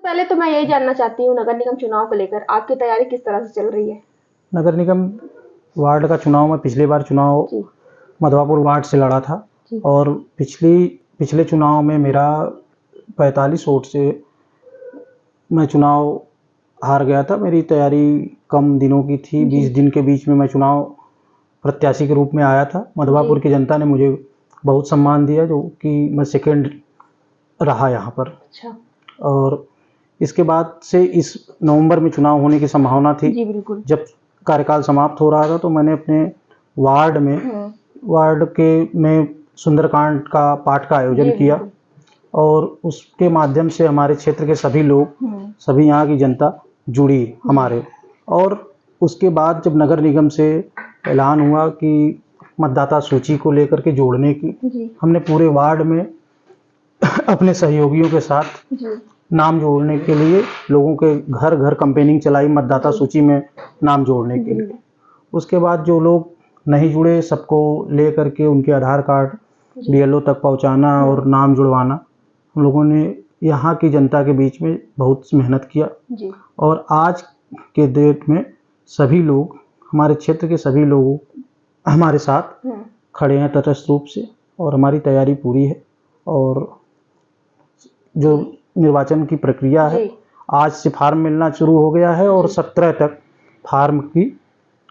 पहले तो मैं यही जानना चाहती हूँ, नगर निगम चुनाव को लेकर आपकी तैयारी किस तरह से चल रही है? नगर निगम वार्ड का चुनाव में पिछली बार चुनाव जी। मधवापुर वार्ड से लड़ा था जी। और पिछले चुनाव में मेरा 45 वोट से मैं चुनाव हार गया था। मेरी तैयारी कम दिनों की थी, 20 दिन के बीच में मैं चुनाव प्रत्याशी के रूप में आया था। मधवापुर की जनता ने मुझे बहुत सम्मान दिया, जो कि मैं सेकंड रहा यहाँ पर। अच्छा। और इसके बाद से इस नवंबर में चुनाव होने की संभावना थी। जी बिल्कुल। जब कार्यकाल समाप्त हो रहा था तो मैंने अपने वार्ड में सुंदरकांड का पाठ का आयोजन किया और उसके माध्यम से हमारे क्षेत्र के सभी लोग, सभी यहाँ की जनता जुड़ी हमारे। और उसके बाद जब नगर निगम से ऐलान हुआ कि मतदाता सूची को लेकर के जोड़ने की, हमने पूरे वार्ड में अपने सहयोगियों के साथ नाम जोड़ने के लिए लोगों के घर घर कैंपेनिंग चलाई, मतदाता सूची में नाम जोड़ने के लिए। उसके बाद जो लोग नहीं जुड़े, सबको ले करके उनके आधार कार्ड बीएलओ तक पहुंचाना और नाम जुड़वाना, हम लोगों ने यहाँ की जनता के बीच में बहुत मेहनत किया। और आज के डेट में सभी लोग, हमारे क्षेत्र के सभी लोग हमारे साथ खड़े हैं तटस्थ रूप से, और हमारी तैयारी पूरी है। और जो निर्वाचन की प्रक्रिया है, आज से फार्म मिलना शुरू हो गया है और 17 तक फार्म की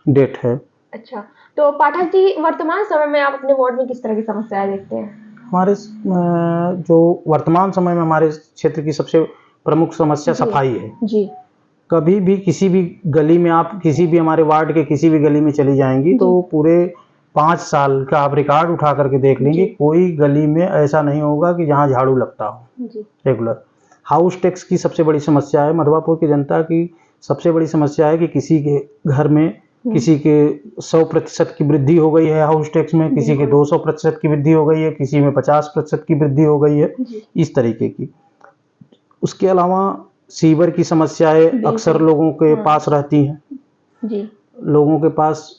डेट है। अच्छा, तो पाठक जी, वर्तमान समय में आप अपने वार्ड में किस तरह की समस्याएं देखते हैं? हमारे जो वर्तमान समय में हमारे क्षेत्र की सबसे प्रमुख समस्या सफाई है। जी। कभी भी किसी भी गली में, आप किसी भी हमारे वार्ड के किसी भी गली में चली जाएंगी तो पूरे 5 साल का आप रिकॉर्ड उठा करके देख लेंगे, कोई गली में ऐसा नहीं होगा कि जहाँ झाड़ू लगता हो रेगुलर। हाउस टैक्स की सबसे बड़ी समस्या है मधवापुर की जनता की। सबसे बड़ी समस्या है कि किसी के घर में किसी के 100% की वृद्धि हो गई है हाउस टैक्स में, किसी के 200% की वृद्धि हो गई है, किसी में 50% की वृद्धि हो गई है, इस तरीके की। उसके अलावा सीवर की समस्याएं अक्सर लोगों के पास रहती हैं। लोगों के पास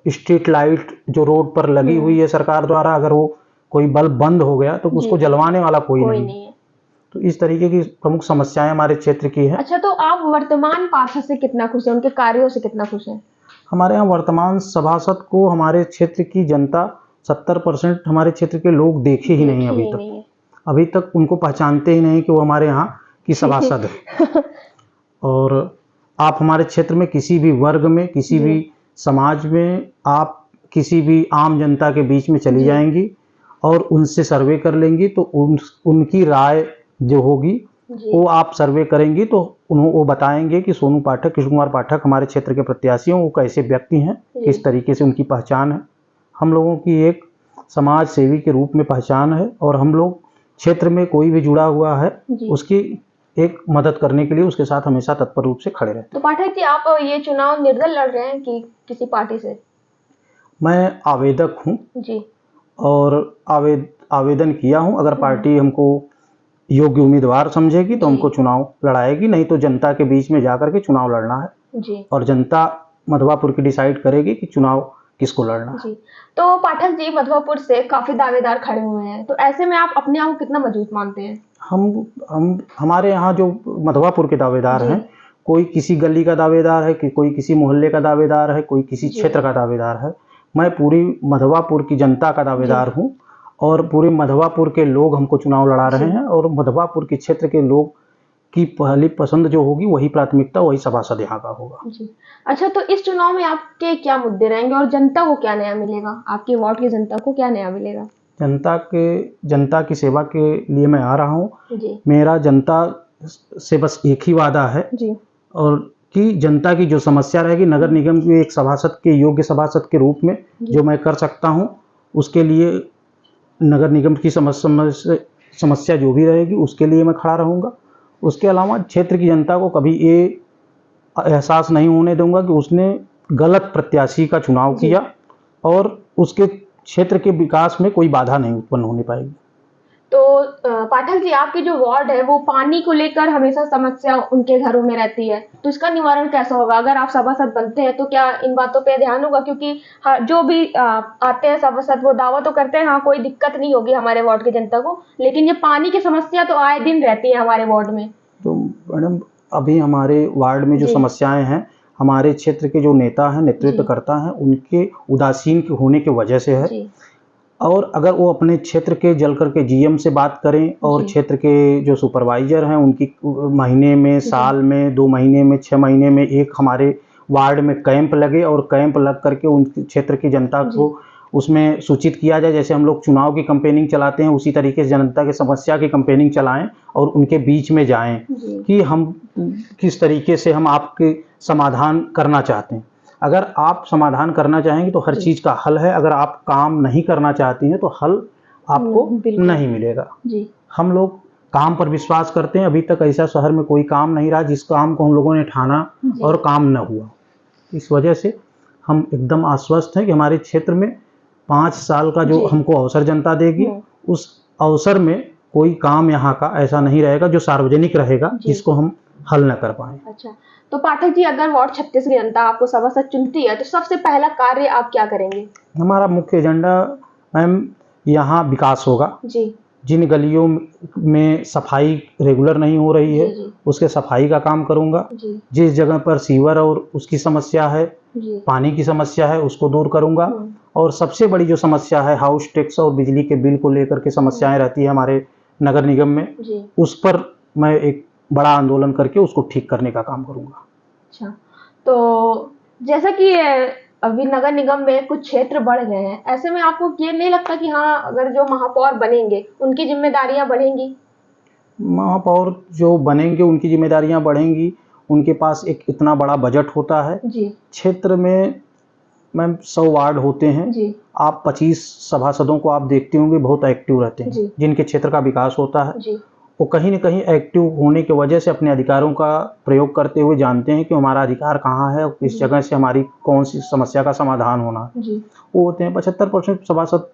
स्ट्रीट लाइट जो रोड पर लगी हुई है सरकार द्वारा, अगर वो कोई बल्ब बंद हो गया तो उसको जलवाने वाला कोई नहीं है। तो इस तरीके की प्रमुख समस्याएं हमारे क्षेत्र की है। अच्छा, तो आप वर्तमान पार्षद से कितना खुश हैं, उनके कार्यों से कितना खुश हैं? हमारे यहाँ वर्तमान सभासद को हमारे क्षेत्र की जनता 70% हमारे क्षेत्र के लोग देखे ही नहीं अभी तक उनको पहचानते ही नहीं कि वो हमारे यहाँ की सभासद है। और आप हमारे क्षेत्र में किसी भी वर्ग में, किसी भी समाज में, आप किसी भी आम जनता के बीच में चली जाएंगी और उनसे सर्वे कर लेंगी तो उनकी राय जो होगी वो आप सर्वे करेंगी तो वो बताएंगे कि सोनू पाठक, कृष्ण कुमार पाठक हमारे क्षेत्र के प्रत्याशी हैं, वो कैसे व्यक्ति हैं, किस तरीके से उनकी पहचान है। हम लोगों की एक समाज सेवी के रूप में पहचान है और हम लोग क्षेत्र में कोई भी जुड़ा हुआ है उसकी एक मदद करने के लिए उसके साथ हमेशा तत्पर रूप से खड़े रहते हैं। तो पाठक जी, आप ये चुनाव निर्दल लड़ रहे हैं कि किसी पार्टी से? मैं आवेदक हूँ जी। और आवेदन किया हूँ। अगर पार्टी हमको योग्य उम्मीदवार समझेगी तो हमको चुनाव लड़ाएगी, नहीं तो जनता के बीच में जाकर के चुनाव लड़ना है और जनता मधवापुर की डिसाइड करेगी कि चुनाव किसको लड़ना है। तो पाठक जी, मधवापुर से काफी दावेदार खड़े हुए हैं, तो ऐसे में आप अपने आप को कितना मजबूत मानते हैं? हमारे यहाँ जो मधवापुर के दावेदार हैं, कोई किसी गली का दावेदार है, कि कोई किसी मोहल्ले का दावेदार है, कोई किसी क्षेत्र का दावेदार है। मैं पूरी मधवापुर की जनता का दावेदार हूँ और पूरे मधवापुर के लोग हमको चुनाव लड़ा रहे हैं और मधवापुर के क्षेत्र के लोग की पहली पसंद जो होगी वही प्राथमिकता, वही सभासद यहाँ का होगा। अच्छा, तो इस चुनाव में आपके क्या मुद्दे रहेंगे और जनता को क्या नया मिलेगा? आपके वार्ड की जनता को क्या नया मिलेगा? जनता की सेवा के लिए मैं आ रहा हूँ। मेरा जनता से बस एक ही वादा है और कि जनता की जो समस्या रहेगी नगर निगम के एक सभासद के, योग्य सभासद के रूप में जो मैं कर सकता हूँ, उसके लिए नगर निगम की समस्या जो भी रहेगी उसके लिए मैं खड़ा रहूँगा। उसके अलावा क्षेत्र की जनता को कभी ये एहसास नहीं होने दूंगा कि उसने गलत प्रत्याशी का चुनाव किया और उसके क्षेत्र के विकास में कोई बाधा नहीं उत्पन्न होने पाएगी। तो पाठक जी, आपकी जो वार्ड है वो पानी को लेकर हमेशा समस्या उनके घरों में रहती है, तो इसका निवारण कैसा होगा? अगर आप सभासद बनते हैं तो क्या इन बातों पे ध्यान होगा? क्योंकि जो भी आते हैं सभासद वो दावा तो करते हैं हाँ कोई दिक्कत नहीं होगी हमारे वार्ड की जनता को, लेकिन ये पानी की समस्या तो आए दिन रहती है हमारे वार्ड में। तो मैडम अभी हमारे वार्ड में जो जी। समस्याएं हैं, हमारे क्षेत्र के जो नेता हैं, नेतृत्व जी। करता हैं, उनके उदासीन के होने की वजह से है। जी। और अगर वो अपने क्षेत्र के जल कर के जीएम से बात करें और जी। क्षेत्र के जो सुपरवाइजर हैं उनकी महीने में, जी। साल में, 2 महीने में, 6 महीने में एक हमारे वार्ड में कैंप लगे और कैंप लग करके उन क्षेत्र की जनता जी। को उसमें सूचित किया जाए। जैसे हम लोग चुनाव की कैंपेनिंग चलाते हैं, उसी तरीके से जनता की समस्या की कैंपेनिंग चलाएँ और उनके बीच में जाएँ जी। कि हम किस तरीके से हम आपके समाधान करना चाहते हैं। अगर आप समाधान करना चाहेंगे तो हर जी। चीज़ का हल है, अगर आप काम नहीं करना चाहती हैं तो हल आपको बिल्कुल। नहीं मिलेगा। जी। हम लोग काम पर विश्वास करते हैं, अभी तक ऐसा शहर में कोई काम नहीं रहा जिस काम को हम लोगों ने ठाना जी। और काम न हुआ। इस वजह से हम एकदम आश्वस्त हैं कि हमारे क्षेत्र में 5 साल का जो जी। हमको अवसर जनता देगी, हुँ। उस अवसर में कोई काम यहाँ का ऐसा नहीं रहेगा जो सार्वजनिक रहेगा, जी। जिसको हम हल न कर पाएँ। अच्छा, तो पाठक जी अगर वार्ड 36 की जनता आपको सभासद चुनती है, तो सबसे पहला कार्य आप क्या करेंगे? हमारा मुख्य एजेंडा मैम यहाँ विकास होगा। जी। जिन गलियों में सफाई रेगुलर नहीं हो रही है, जी। जी। उसके सफाई का काम करूँगा। जी। जिस जगह पर सीवर और उसकी समस्या है, जी। पानी की समस्या है, उसको दूर करूँगा। हुँ। और सबसे बड़ी जो समस्या है हाउस टैक्स और बिजली के बिल को लेकर के समस्याएँ रहती है हमारे नगर निगम में, जी। उस पर मैं एक बड़ा आंदोलन करके उसको ठीक करने का काम करूँगा। अच्छा, तो जैसा कि अभी नगर निगम में कुछ क्षेत्र बढ़ गए हैं, ऐसे में आपको ये नहीं लगता कि हाँ, अगर जो महापौर बनेंगे, उनकी ज़िम्मेदारियाँ बढ़ेंगी? महापौर जो बनेंगे उनकी ज़िम्मेदारियाँ बढ़ेंगी, उनके पास एक इतना बड़ा बजट होता है। जी। क्षेत्र में मैम 100 वार्ड होते हैं। जी। आप 25 सभासदों को आप देखते होंगे बहुत एक्टिव रहते हैं, जी। जिनके क्षेत्र का विकास होता है। जी। वो कहीं न कहीं एक्टिव होने की वजह से अपने अधिकारों का प्रयोग करते हुए जानते हैं कि हमारा अधिकार कहाँ है और किस जी। जगह से हमारी कौन-सी समस्या का समाधान होना है। जी। वो होते हैं 75% सभासद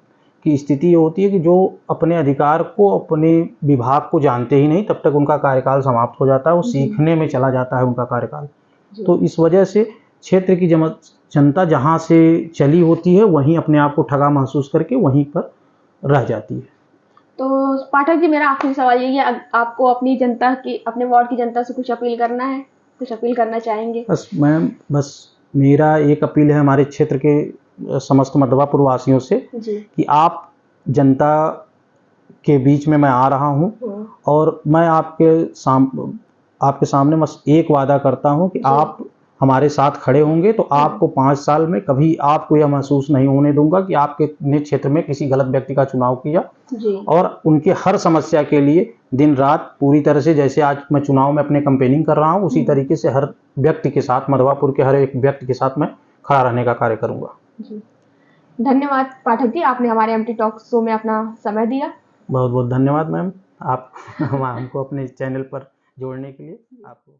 की स्थिति ये होती है कि जो अपने अधिकार को, अपने विभाग को जानते ही नहीं, तब तक उनका कार्यकाल समाप्त हो जाता है, वो जी। सीखने में चला जाता है उनका कार्यकाल। जी। तो इस वजह से क्षेत्र की जनता जहाँ से चली होती है, वहीं अपने आप को ठगा महसूस करके वहीं पर रह जाती है। तो पाठक जी मेरा आखिरी सवाल यही है, आपको अपनी जनता की, अपने वार्ड की जनता से कुछ अपील करना है? कुछ अपील करना चाहेंगे? बस मैम, बस मेरा एक अपील है हमारे क्षेत्र के समस्त मधवापुर वासियों से जी। कि आप जनता के बीच में मैं आ रहा हूँ हुँ। और मैं आपके सामने बस एक वादा करता हूँ कि जी। आप हमारे साथ खड़े होंगे तो आपको 5 साल में कभी आपको यह महसूस नहीं होने दूँगा कि आपके अपने क्षेत्र में किसी गलत व्यक्ति का चुनाव किया। जी। और उनके हर समस्या के लिए दिन-रात पूरी तरह से, जैसे आज मैं चुनाव में अपने कैंपेनिंग कर रहा हूँ, उसी तरीके से हर व्यक्ति के साथ, मधवापुर के हर एक व्यक्ति के साथ मैं खड़ा रहने का कार्य करूँगा। जी। धन्यवाद पाठक जी, आपने हमारे एमटी टॉक शो में अपना समय दिया। बहुत-बहुत धन्यवाद मैम, आप हमको अपने चैनल पर जोड़ने के लिए आपको